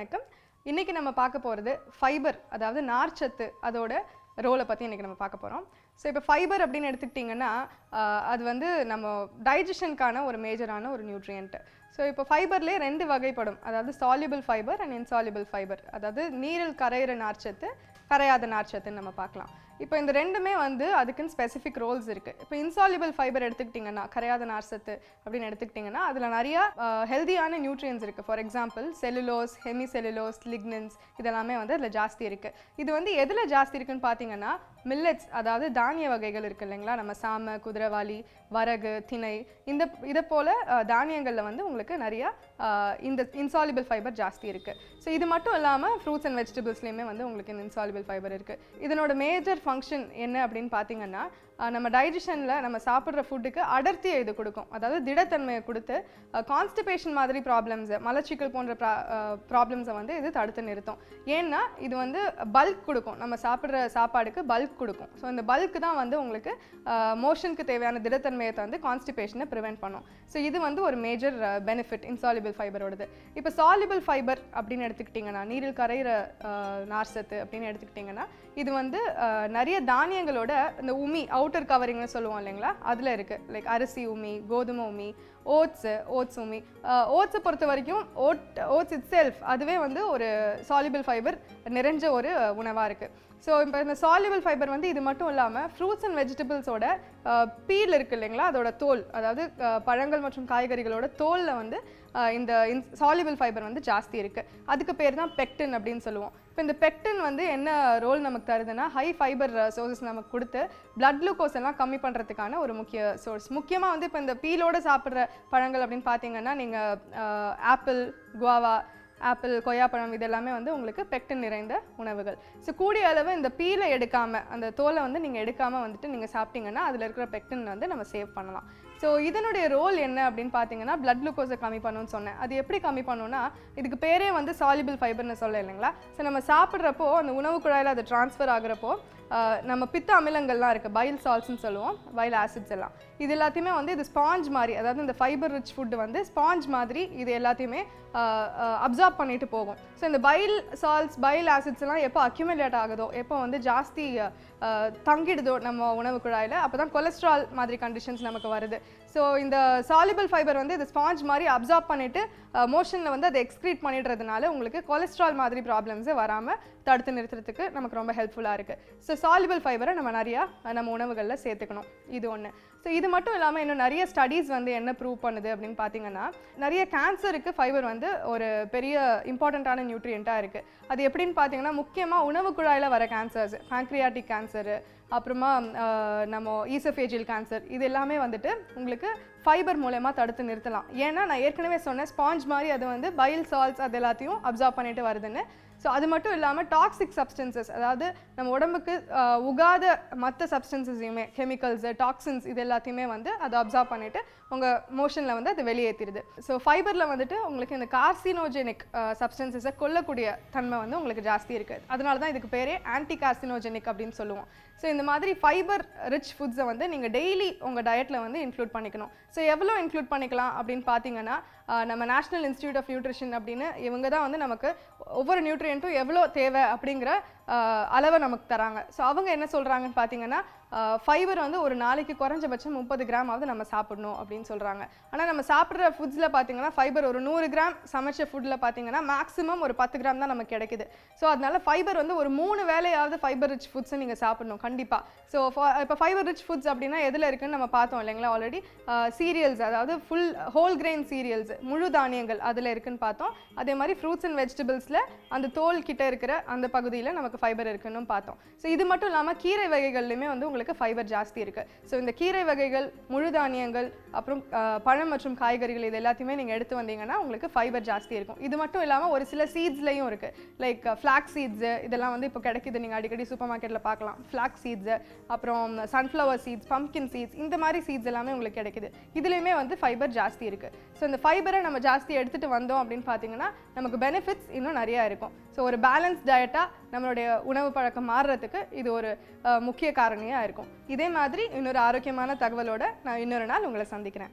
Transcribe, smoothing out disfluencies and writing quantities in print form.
வணக்கம். இன்னைக்கு நம்ம பார்க்க போகிறது ஃபைபர், அதாவது நார்ச்சத்து, அதோட ரோலை பற்றி இன்றைக்கி நம்ம பார்க்க போகிறோம். ஸோ இப்போ ஃபைபர் அப்படின்னு எடுத்துக்கிட்டிங்கன்னா அது வந்து நம்ம டைஜஷனுக்கான ஒரு மேஜரான ஒரு நியூட்ரியன்ட்டு. ஸோ இப்போ ஃபைபர்லேயே 2 வகைப்படும், அதாவது soluble fibre and insoluble fibre. அதாவது நீரில் கரையிற நார்ச்சத்து, கரையாத நார்ச்சத்துன்னு நம்ம பார்க்கலாம். இப்போ இந்த ரெண்டுமே வந்து அதுக்குன்னு ஸ்பெசிஃபிக் ரோல்ஸ் இருக்குது. இப்போ இன்சால்யூபிள் ஃபைபர் எடுத்துக்கிட்டிங்கன்னா, கரையாத நார்ச்சத்து அப்படின்னு எடுத்துக்கிட்டிங்கன்னா அதில் நிறையா ஹெல்தியான நியூட்ரியன்ஸ் இருக்குது. For example cellulose, Hemi cellulose, lignans, இதெல்லாமே வந்து அதில் ஜாஸ்தி இருக்குது. இது வந்து எதில் ஜாஸ்தி இருக்குன்னு பார்த்தீங்கன்னா மில்லட்ஸ், அதாவது தானிய வகைகள் இருக்குது இல்லைங்களா, நம்ம சாமை, குதிரைவாளி, வரகு, திணை, இதை போல் தானியங்களில் வந்து உங்களுக்கு நிறையா இந்த இன்சால்யூபிள் ஃபைபர் ஜாஸ்தி இருக்குது. ஸோ இது மட்டும் இல்லாமல் ஃப்ரூட்ஸ் அண்ட் வெஜிடபிள்ஸ்லேயுமே வந்து உங்களுக்கு இந்த இன்சால்யூபிள் ஃபைபர் இருக்குது. இதனோட மேஜர் ஃபங்க்ஷன் என்ன அப்படின்னு பார்த்தீங்கன்னா, நம்ம டைஜஷனில் நம்ம சாப்பிட்ற ஃபுட்டுக்கு அடர்த்தியை இது கொடுக்கும், அதாவது திடத்தன்மையை கொடுத்து கான்ஸ்டிபேஷன் மாதிரி ப்ராப்ளம்ஸை, மலச்சிக்கல் போன்ற ப்ராப்ளம்ஸை வந்து இது தடுத்து நிறுத்தும். ஏன்னா இது வந்து பல்க் கொடுக்கும், நம்ம சாப்பிட்ற சாப்பாடுக்கு பல்க் கொடுக்கும். ஸோ இந்த பல்க் தான் வந்து உங்களுக்கு மோஷனுக்கு தேவையான திடத்தன்மையை வந்து கான்ஸ்டிபேஷனை ப்ரிவென்ட் பண்ணும். ஸோ இது வந்து ஒரு மேஜர் பெனிஃபிட் இன்சால்யூபிள் ஃபைபரோடது. இப்போ சால்யூபிள் ஃபைபர் அப்படின்னு எடுத்துக்கிட்டிங்கன்னா, நீரில் கரையிற நார்ச்சத்து அப்படின்னு எடுத்துக்கிட்டிங்கன்னா, இது வந்து நிறைய தானியங்களோட இந்த உமி, அவுட்டர் கவரிங்னு சொல்லுவோம் இல்லைங்களா, அதில் இருக்குது. லைக் அரிசி உமி, கோதுமை உமி, ஓட்ஸ் உமி. ஓட்ஸை பொறுத்த வரைக்கும் ஓட்ஸ் இட் செல்ஃப் அதுவே வந்து ஒரு சால்யூபிள் ஃபைபர் நிறைஞ்ச ஒரு உணவாக இருக்குது. ஸோ இப்போ இந்த சால்யூபிள் ஃபைபர் வந்து இது மட்டும் இல்லாமல் ஃப்ரூட்ஸ் அண்ட் வெஜிடபிள்ஸோட பீல் இருக்குது இல்லைங்களா, அதோட தோல், அதாவது பழங்கள் மற்றும் காய்கறிகளோட தோலில் வந்து இந்த சால்யூபிள் ஃபைபர் வந்து ஜாஸ்தி இருக்குது. அதுக்கு பேர் தான் பெக்டின் அப்படின்னு சொல்லுவோம். இப்போ இந்த பெக்டின் வந்து என்ன ரோல் நமக்கு தருதுன்னா, ஹை ஃபைபர் சோர்ஸஸ் நமக்கு கொடுத்து பிளட் குளுக்கோஸ் எல்லாம் கம்மி பண்ணுறதுக்கான ஒரு முக்கிய சோர்ஸ். முக்கியமாக வந்து இப்போ இந்த பீலோடு சாப்பிட்ற பழங்கள் அப்படின்னு பார்த்தீங்கன்னா, நீங்கள் ஆப்பிள், குவாவா, ஆப்பிள், கொய்யாப்பழம், இது எல்லாமே வந்து உங்களுக்கு பெக்டின் நிறைந்த உணவுகள். ஸோ கூடிய அளவு இந்த பீலை எடுக்காமல், அந்த தோலை வந்து நீங்கள் எடுக்காமல் வந்துட்டு நீங்கள் சாப்பிட்டீங்கன்னா அதில் இருக்கிற பெக்டின் வந்து நம்ம சேவ் பண்ணலாம். ஸோ இதனுடைய ரோல் என்ன அப்படின்னு பார்த்தீங்கன்னா, பிளட் குளுக்கோஸை கம்மி பண்ணணும்னு சொன்னேன். அது எப்படி கம்மி பண்ணணும்னா, இதுக்கு பேரே வந்து சால்யூபிள் ஃபைபர்னு சொல்ல இல்லைங்களா. ஸோ நம்ம சாப்பிட்றப்போ அந்த உணவு குழாயில் அது ட்ரான்ஸ்ஃபர் ஆகிறப்போ நம்ம பித்த அமிலங்கள்லாம் இருக்குது, பைல் சால்ட்ஸ்ன்னு சொல்லுவோம், பைல் ஆசிட்ஸ் எல்லாம், இது எல்லாத்தையுமே வந்து இது ஸ்பாஞ்ச் மாதிரி, அதாவது இந்த ஃபைபர் ரிச் ஃபுட்டு வந்து ஸ்பாஞ்ச் மாதிரி இது எல்லாத்தையுமே அப்சார்ப் பண்ணிட்டு போகும். ஸோ இந்த பைல் சால்ட்ஸ், பைல் ஆசிட்ஸ் எல்லாம் எப்போ அக்யூமுலேட் ஆகுதோ, எப்போ வந்து ஜாஸ்தி தங்கிடுதோ நம்ம உணவு குழாயில், அப்போ தான் கொலஸ்ட்ரால் மாதிரி கண்டிஷன்ஸ் நமக்கு வருது. ஸோ இந்த சால்யூபிள் ஃபைபர் வந்து இது ஸ்பாஞ்ச் மாதிரி அப்சார்ப் பண்ணிவிட்டு மோஷனில் வந்து அதை எக்ஸ்க்ரீட் பண்ணிடுறதுனால உங்களுக்கு கொலஸ்ட்ரால் மாதிரி ப்ராப்ளம்ஸே வராமல் தடுத்து நிறுத்துறதுக்கு நமக்கு ரொம்ப ஹெல்ப்ஃபுல்லாக இருக்குது. ஸோ சால்யூபிள் ஃபைபரை நம்ம நிறையா நம்ம உணவுகளில் சேர்த்துக்கணும், இது ஒன்று. ஸோ இது மட்டும் இல்லாமல் இன்னும் நிறைய ஸ்டடீஸ் வந்து என்ன ப்ரூவ் பண்ணுது அப்படின்னு பார்த்தீங்கன்னா, நிறைய கேன்சருக்கு ஃபைபர் வந்து ஒரு பெரிய இம்பார்ட்டண்ட்டான நியூட்ரியண்ட்டாக இருக்குது. அது எப்படின்னு பார்த்தீங்கன்னா, முக்கியமாக உணவு குழாயில் வர கேன்சர்ஸ், பேங்க்ரியாட்டிக் கேன்சரு, அப்புறமா நம்ம ஈசோஃபேஜியல் கேன்சர், இது எல்லாமே வந்துட்டு உங்களுக்கு ஃபைபர் மூலமாக தடுத்து நிறுத்தலாம். ஏன்னா நான் ஏற்கனவே சொன்னேன், ஸ்பாஞ்ச் மாதிரி அது வந்து பைல் சால்ட்ஸ் அது எல்லாத்தையும் அப்சார்ப் பண்ணிட்டு வருதுன்னு. ஸோ அது மட்டும் இல்லாமல் டாக்ஸிக் சப்ஸ்டன்சஸ், அதாவது நம்ம உடம்புக்கு உகாத மற்ற சப்ஸ்டன்சஸையுமே, கெமிக்கல்ஸு, டாக்ஸின்ஸ், இது எல்லாத்தையுமே வந்து அதை அப்சார்ப் பண்ணிவிட்டு உங்கள் மோஷனில் வந்து அது வெளியேற்றிடுது. ஸோ ஃபைபரில் வந்துட்டு உங்களுக்கு இந்த கார்சினோஜெனிக் சப்ஸ்டன்சஸை கொல்லக்கூடிய தன்மை வந்து உங்களுக்கு ஜாஸ்தி இருக்குது. அதனால தான் இதுக்கு பேரே ஆன்டி கார்சினோஜெனிக் அப்படின்னு சொல்லுவோம். ஸோ இந்த மாதிரி ஃபைபர் ரிச் ஃபுட்ஸை வந்து நீங்கள் டெய்லி உங்கள் டயட்டில் வந்து இன்க்ளூட் பண்ணிக்கணும். ஸோ எவ்வளோ இன்க்ளூட் பண்ணிக்கலாம் அப்படின்னு பார்த்தீங்கன்னா, நம்ம நேஷ்னல் இன்ஸ்டிடியூட் ஆஃப் நியூட்ரிஷன் அப்படின்னு இவங்க தான் வந்து நமக்கு ஒவ்வொரு நியூட்ரியன்ட்டும் எவ்வளோ தேவை அப்படிங்கிற அளவை நமக்கு தராங்க. ஸோ அவங்க என்ன சொல்கிறாங்கன்னு பார்த்தீங்கன்னா, ஃபைபர் வந்து ஒரு நாளைக்கு குறைஞ்சபட்சம் 30 கிராமாவது நம்ம சாப்பிடணும் அப்படின்னு சொல்கிறாங்க. ஆனால் நம்ம சாப்பிட்ற ஃபுட்ஸில் பார்த்தீங்கன்னா ஃபைபர் ஒரு 100 கிராம் சமைச்ச ஃபுட்டில் பார்த்தீங்கன்னா மேக்ஸிமம் ஒரு 10 கிராம் தான் நமக்கு கிடைக்குது. ஸோ அதனால ஃபைபர் வந்து ஒரு 3 வேளையாவது ஃபைபர் ரிச் ஃபுட்ஸை நீங்கள் சாப்பிடணும் கண்டிப்பாக. ஸோ இப்போ ஃபைபர் ரிச் ஃபுட்ஸ் அப்படின்னா எதில் இருக்குன்னு நம்ம பார்த்தோம் இல்லைங்களா ஆல்ரெடி. சீரியல்ஸ், அதாவது ஹோல் கிரெயின் சீரியல்ஸ், முழு தானியங்கள், அதில் இருக்குன்னு பார்த்தோம். அதே மாதிரி ஃப்ரூட்ஸ் அண்ட் வெஜிடபிள்ஸில் அந்த தோல் கிட்ட இருக்கிற அந்த பகுதியில் நமக்கு ஃபைபர் இருக்குன்னு பார்த்தோம். ஸோ இது மட்டும் இல்லாமல் கீரை வகைகள்லையுமே வந்து உங்களுக்கு ஃபைபர் ஜாஸ்தி இருக்குது. ஸோ இந்த கீரை வகைகள், முழு தானியங்கள், அப்புறம் பழம் மற்றும் காய்கறிகள், இது எல்லாத்தையுமே நீங்கள் எடுத்து வந்தீங்கன்னா உங்களுக்கு ஃபைபர் ஜாஸ்தி இருக்கும். இது மட்டும் இல்லாமல் ஒரு சில சீட்ஸ்லையும் இருக்குது, லைக் ஃப்ளாக் சீட்ஸு, இதெல்லாம் வந்து இப்போ கிடைக்குது, நீங்கள் அடிக்கடி சூப்பர் மார்க்கெட்டில் பார்க்கலாம். ஃப்ளாக் சீட்ஸு, அப்புறம் சன்ஃப்ளவர் சீட்ஸ், பம்ப்கின் சீட்ஸ், இந்த மாதிரி சீட்ஸ் எல்லாமே உங்களுக்கு கிடைக்குது. இதுலேயுமே வந்து ஃபைபர் ஜாஸ்தி இருக்குது. ஸோ இந்த ஃபைபரை நம்ம ஜாஸ்தி எடுத்துகிட்டு வந்தோம் அப்படின்னு பார்த்தீங்கன்னா நமக்கு பெனிஃபிட்ஸ் இன்னும் நிறையா இருக்கும். ஸோ ஒரு பேலன்ஸ் டயட்டாக நம்மளுடைய உணவு பழக்கம் மாறுறதுக்கு இது ஒரு முக்கிய காரணியாக இருக்கும். இதே மாதிரி இன்னொரு ஆரோக்கியமான தகவலோட நான் இன்னொரு நாள் உங்களை சந்திக்கிறேன்.